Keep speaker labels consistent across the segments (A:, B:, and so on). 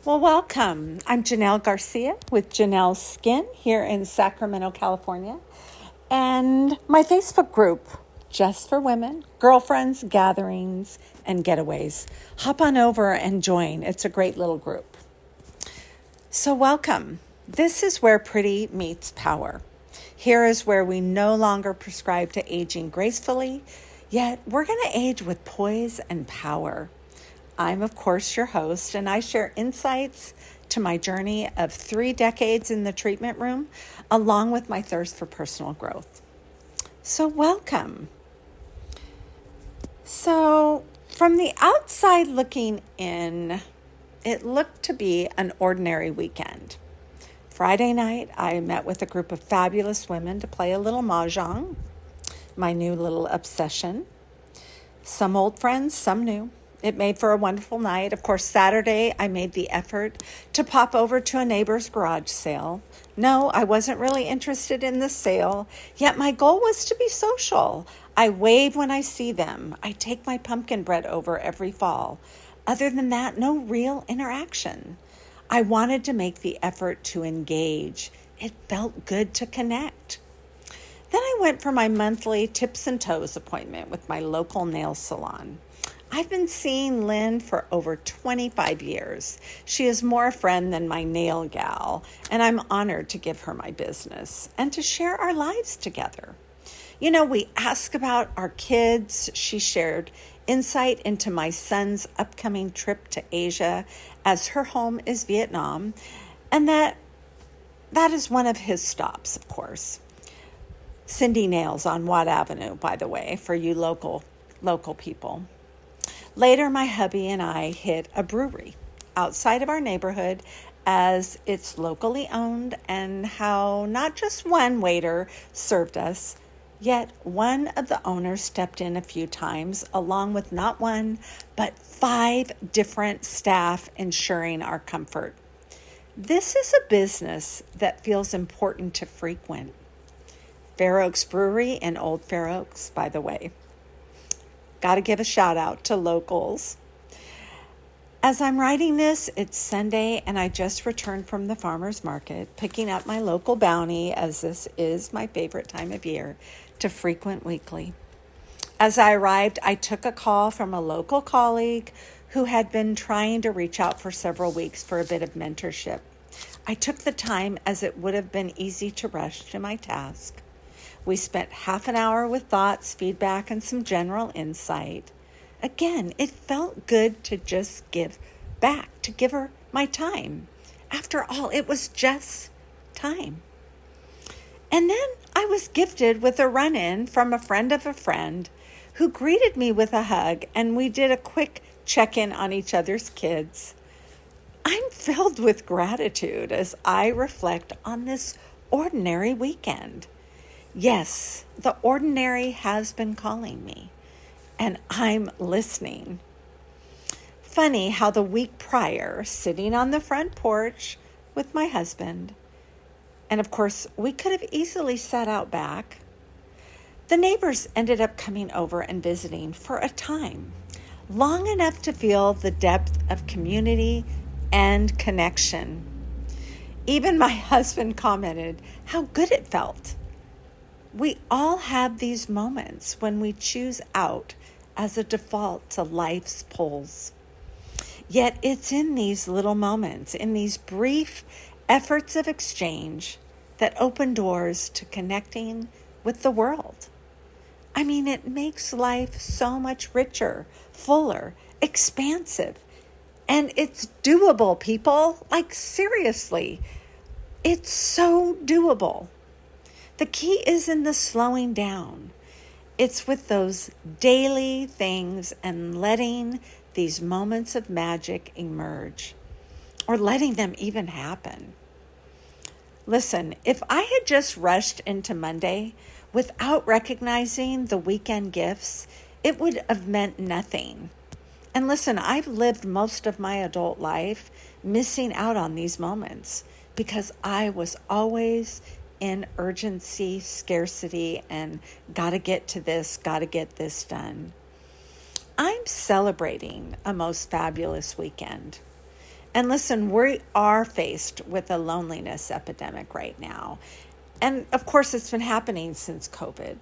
A: Well, welcome. I'm Janelle Garcia with Janelle's Skin here in Sacramento, California. And my Facebook group, just for women, girlfriends, gatherings, and getaways. Hop on over and join. It's a great little group. So welcome. This is where pretty meets power. Here is where we no longer prescribe to aging gracefully, yet we're going to age with poise and power. I'm, of course, your host, and I share insights to my journey of 3 decades in the treatment room, along with my thirst for personal growth. So welcome. So from the outside looking in, it looked to be an ordinary weekend. Friday night, I met with a group of fabulous women to play a little mahjong, my new little obsession. Some old friends, some new. It made for a wonderful night. Of course, Saturday, I made the effort to pop over to a neighbor's garage sale. No, I wasn't really interested in the sale, yet my goal was to be social. I wave when I see them. I take my pumpkin bread over every fall. Other than that, no real interaction. I wanted to make the effort to engage. It felt good to connect. Then I went for my monthly tips and toes appointment with my local nail salon. I've been seeing Lynn for over 25 years. She is more a friend than my nail gal, and I'm honored to give her my business and to share our lives together. You know, we ask about our kids. She shared insight into my son's upcoming trip to Asia, as her home is Vietnam, and that is one of his stops, of course. Cindy Nails on Watt Avenue, by the way, for you local people. Later, my hubby and I hit a brewery outside of our neighborhood, as it's locally owned, and how not just one waiter served us, yet one of the owners stepped in a few times, along with not one, but 5 different staff ensuring our comfort. This is a business that feels important to frequent. Fair Oaks Brewery in Old Fair Oaks, by the way. Got to give a shout out to locals. As I'm writing this, it's Sunday, and I just returned from the farmer's market, picking up my local bounty, as this is my favorite time of year to frequent weekly. As I arrived, I took a call from a local colleague who had been trying to reach out for several weeks for a bit of mentorship. I took the time, as it would have been easy to rush to my task. We spent half an hour with thoughts, feedback, and some general insight. Again, it felt good to just give back, to give her my time. After all, it was just time. And then I was gifted with a run-in from a friend of a friend who greeted me with a hug, and we did a quick check-in on each other's kids. I'm filled with gratitude as I reflect on this ordinary weekend. Yes, the ordinary has been calling me, and I'm listening. Funny how the week prior, sitting on the front porch with my husband, and of course, we could have easily sat out back, the neighbors ended up coming over and visiting for a time, long enough to feel the depth of community and connection. Even my husband commented how good it felt. We all have these moments when we choose out as a default to life's pulls. Yet it's in these little moments, in these brief efforts of exchange, that open doors to connecting with the world. I mean, it makes life so much richer, fuller, expansive. And it's doable, people. Like, seriously, it's so doable. The key is in the slowing down. It's with those daily things and letting these moments of magic emerge, or letting them even happen. Listen, if I had just rushed into Monday without recognizing the weekend gifts, it would have meant nothing. And listen, I've lived most of my adult life missing out on these moments because I was always in urgency, scarcity, and gotta get to this, gotta get this done. I'm celebrating a most fabulous weekend. And listen, we are faced with a loneliness epidemic right now. And of course, it's been happening since COVID,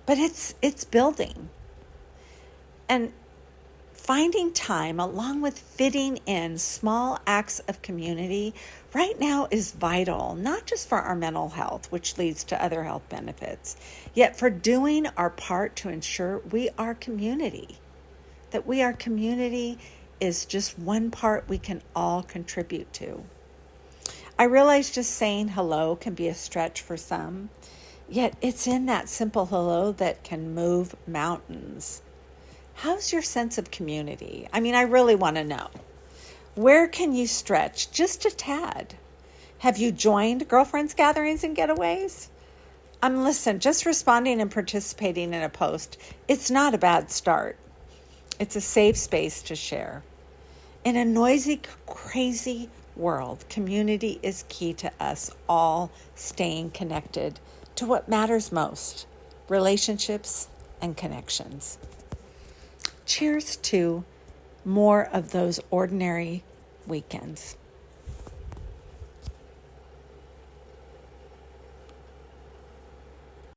A: but it's building. And finding time, along with fitting in small acts of community, right now is vital, not just for our mental health, which leads to other health benefits, yet for doing our part to ensure we are community. That we are community is just one part we can all contribute to. I realize just saying hello can be a stretch for some, yet it's in that simple hello that can move mountains. How's your sense of community? I mean, I really want to know. Where can you stretch just a tad? Have you joined girlfriends' gatherings and getaways? Listen, just responding and participating in a post, it's not a bad start. It's a safe space to share. In a noisy, crazy world, community is key to us all staying connected to what matters most, relationships and connections. Cheers to more of those ordinary weekends.